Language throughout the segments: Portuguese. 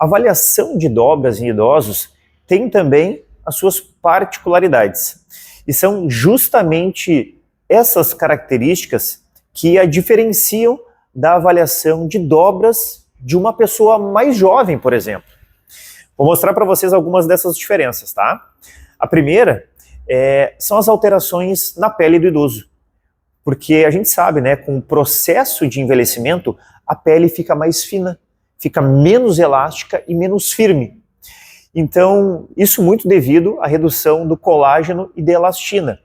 A avaliação de dobras em idosos tem também as suas particularidades. E são justamente essas características que a diferenciam da avaliação de dobras de uma pessoa mais jovem, por exemplo. Vou mostrar para vocês algumas dessas diferenças, tá? A primeira são as alterações na pele do idoso. Porque a gente sabe, né, com o processo de envelhecimento, a pele fica mais fina, fica menos elástica e menos firme. Então, isso muito devido à redução do colágeno e da elastina.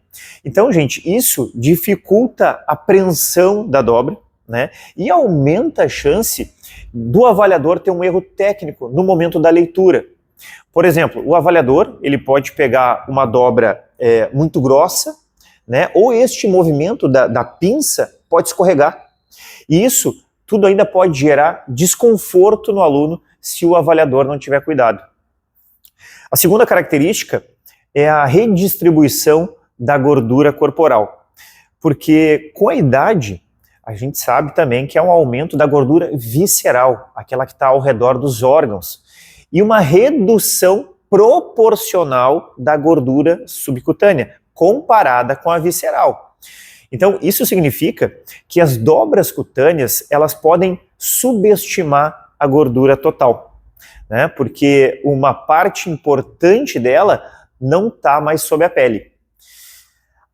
Então, gente, isso dificulta a preensão da dobra, né, e aumenta a chance do avaliador ter um erro técnico no momento da leitura. Por exemplo, o avaliador ele pode pegar uma dobra muito grossa, né, ou este movimento da pinça pode escorregar. E isso tudo ainda pode gerar desconforto no aluno se o avaliador não tiver cuidado. A segunda característica é a redistribuição da gordura corporal, porque com a idade a gente sabe também que é um aumento da gordura visceral, aquela que está ao redor dos órgãos, e uma redução proporcional da gordura subcutânea, comparada com a visceral. Então, isso significa que as dobras cutâneas, elas podem subestimar a gordura total, né? Porque uma parte importante dela não está mais sob a pele.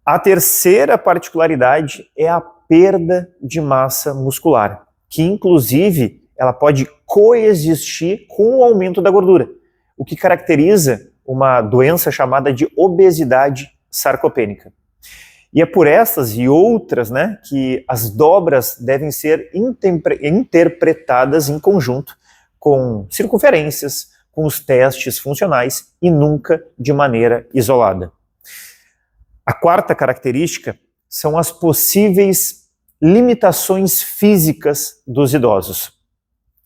A terceira particularidade é a perda de massa muscular, que inclusive ela pode coexistir com o aumento da gordura, o que caracteriza uma doença chamada de obesidade sarcopênica. E é por essas e outras, né, que as dobras devem ser interpretadas em conjunto com circunferências, com os testes funcionais e nunca de maneira isolada. A quarta característica são as possíveis limitações físicas dos idosos.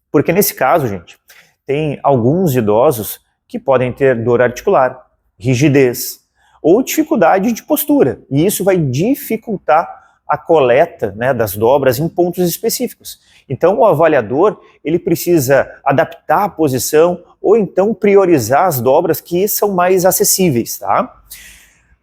Porque nesse caso, gente, tem alguns idosos que podem ter dor articular, rigidez ou dificuldade de postura. E isso vai dificultar a coleta, né, das dobras em pontos específicos. Então o avaliador ele precisa adaptar a posição ou então priorizar as dobras que são mais acessíveis, tá?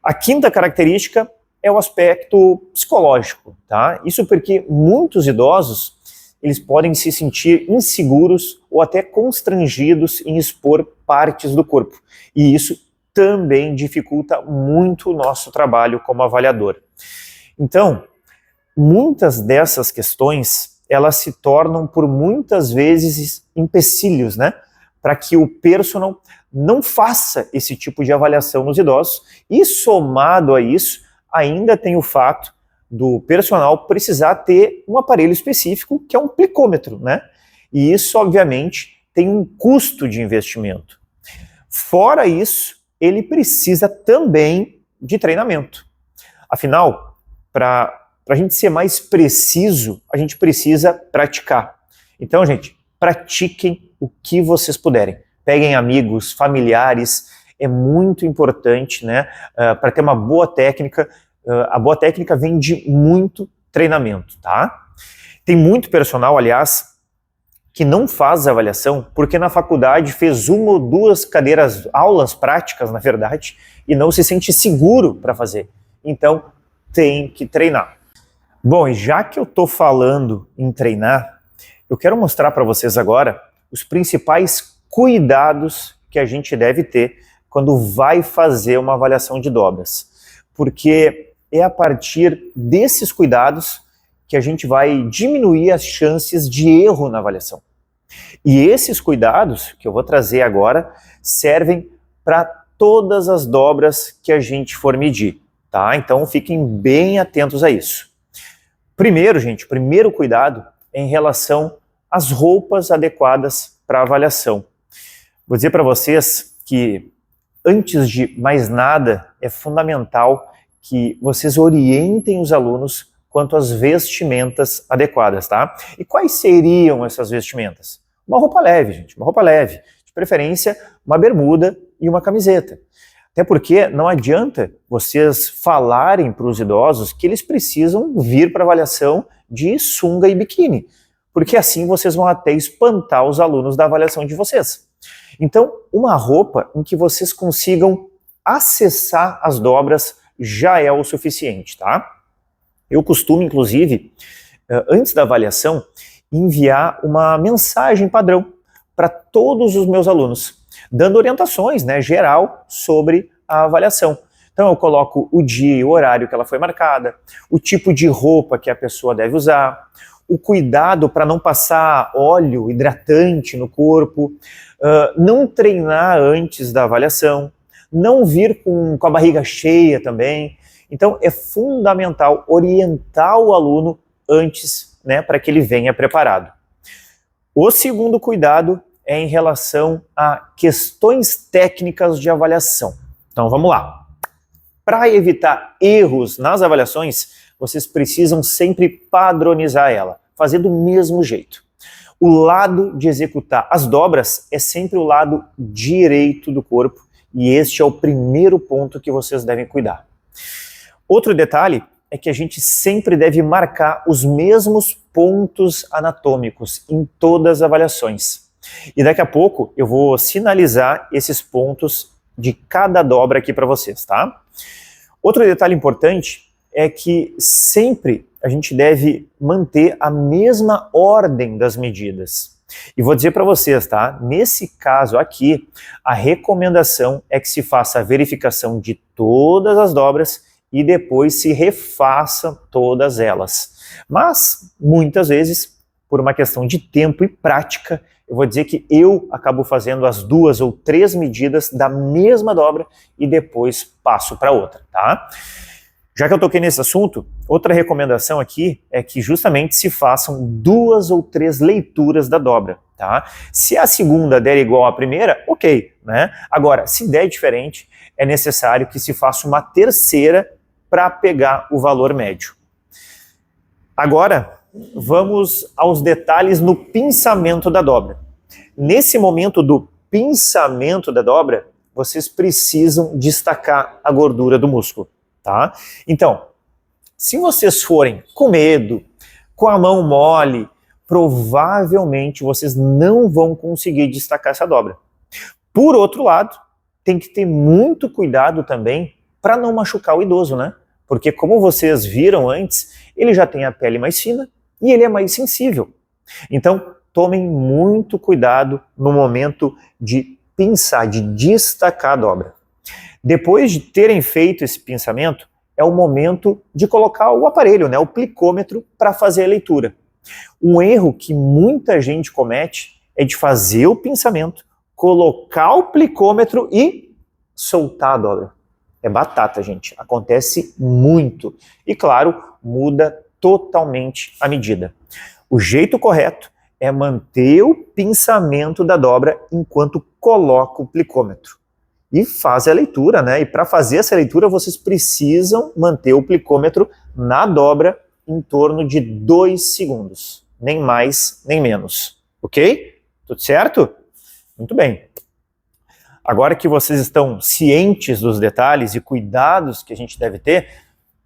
A quinta característica é o aspecto psicológico, tá? Isso porque muitos idosos eles podem se sentir inseguros ou até constrangidos em expor partes do corpo. E isso também dificulta muito o nosso trabalho como avaliador. Então, muitas dessas questões, elas se tornam por muitas vezes empecilhos, né? Para que o personal não faça esse tipo de avaliação nos idosos. E somado a isso, ainda tem o fato do personal precisar ter um aparelho específico, que é um plicômetro, né? E isso, obviamente, tem um custo de investimento. Fora isso, ele precisa também de treinamento. Afinal, para a gente ser mais preciso, a gente precisa praticar. Então, gente, pratiquem o que vocês puderem. Peguem amigos, familiares, é muito importante, né? Para ter uma boa técnica. A boa técnica vem de muito treinamento, tá? Tem muito personal, aliás, que não faz avaliação porque na faculdade fez uma ou duas aulas práticas, na verdade, e não se sente seguro para fazer. Então, tem que treinar. Bom, e já que eu estou falando em treinar, eu quero mostrar para vocês agora os principais cuidados que a gente deve ter quando vai fazer uma avaliação de dobras. Porque é a partir desses cuidados que a gente vai diminuir as chances de erro na avaliação. E esses cuidados que eu vou trazer agora servem para todas as dobras que a gente for medir, tá? Então fiquem bem atentos a isso. Primeiro, gente, o primeiro cuidado é em relação às roupas adequadas para a avaliação. Vou dizer para vocês que, antes de mais nada, é fundamental que vocês orientem os alunos quanto às vestimentas adequadas, tá? E quais seriam essas vestimentas? Uma roupa leve, gente, uma roupa leve. De preferência, uma bermuda e uma camiseta. Até porque não adianta vocês falarem para os idosos que eles precisam vir para avaliação de sunga e biquíni. porque assim vocês vão até espantar os alunos da avaliação de vocês. Então, uma roupa em que vocês consigam acessar as dobras já é o suficiente, tá? Eu costumo, inclusive, antes da avaliação, enviar uma mensagem padrão para todos os meus alunos, dando orientações, né, geral sobre a avaliação. Então eu coloco o dia e o horário que ela foi marcada, o tipo de roupa que a pessoa deve usar, o cuidado para não passar óleo hidratante no corpo, não treinar antes da avaliação, não vir com a barriga cheia também. Então é fundamental orientar o aluno antes, né, para que ele venha preparado. O segundo cuidado é em relação a questões técnicas de avaliação. Então vamos lá. Para evitar erros nas avaliações, vocês precisam sempre padronizar ela, fazer do mesmo jeito. O lado de executar as dobras é sempre o lado direito do corpo, e este é o primeiro ponto que vocês devem cuidar. Outro detalhe é que a gente sempre deve marcar os mesmos pontos anatômicos em todas as avaliações. E daqui a pouco eu vou sinalizar esses pontos de cada dobra aqui para vocês, tá? Outro detalhe importante é que sempre a gente deve manter a mesma ordem das medidas. E vou dizer para vocês, tá? Nesse caso aqui, a recomendação é que se faça a verificação de todas as dobras e depois se refaça todas elas. Mas, muitas vezes, por uma questão de tempo e prática, eu vou dizer que eu acabo fazendo as 2 ou 3 medidas da mesma dobra e depois passo para outra, tá? Já que eu toquei nesse assunto, outra recomendação aqui é que justamente se façam 2 ou 3 leituras da dobra, tá? Se a segunda der igual à primeira, ok, né? Agora, se der diferente, é necessário que se faça uma terceira para pegar o valor médio. Agora, vamos aos detalhes no pinçamento da dobra. Nesse momento do pinçamento da dobra, vocês precisam destacar a gordura do músculo, tá? Então, se vocês forem com medo, com a mão mole, provavelmente vocês não vão conseguir destacar essa dobra. Por outro lado, tem que ter muito cuidado também para não machucar o idoso, né? Porque como vocês viram antes, ele já tem a pele mais fina e ele é mais sensível. Então, tomem muito cuidado no momento de pinçar, de destacar a dobra. Depois de terem feito esse pinçamento, é o momento de colocar o aparelho, né, o plicômetro, para fazer a leitura. Um erro que muita gente comete é de fazer o pinçamento, colocar o plicômetro e soltar a dobra. É batata, gente. Acontece muito. E, claro, muda totalmente a medida. O jeito correto é manter o pinçamento da dobra enquanto coloca o plicômetro. E faz a leitura, né? E para fazer essa leitura, vocês precisam manter o plicômetro na dobra em torno de 2 segundos. Nem mais, nem menos. Ok? Tudo certo? Muito bem. Agora que vocês estão cientes dos detalhes e cuidados que a gente deve ter,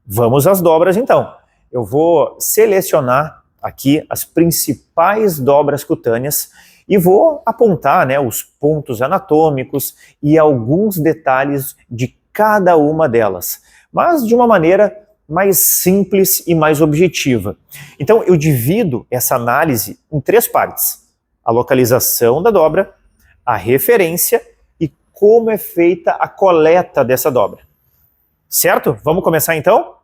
vamos às dobras então. Eu vou selecionar aqui as principais dobras cutâneas e vou apontar, né, os pontos anatômicos e alguns detalhes de cada uma delas, mas de uma maneira mais simples e mais objetiva. Então eu divido essa análise em 3 partes: a localização da dobra, a referência e como é feita a coleta dessa dobra. Certo? Vamos começar então?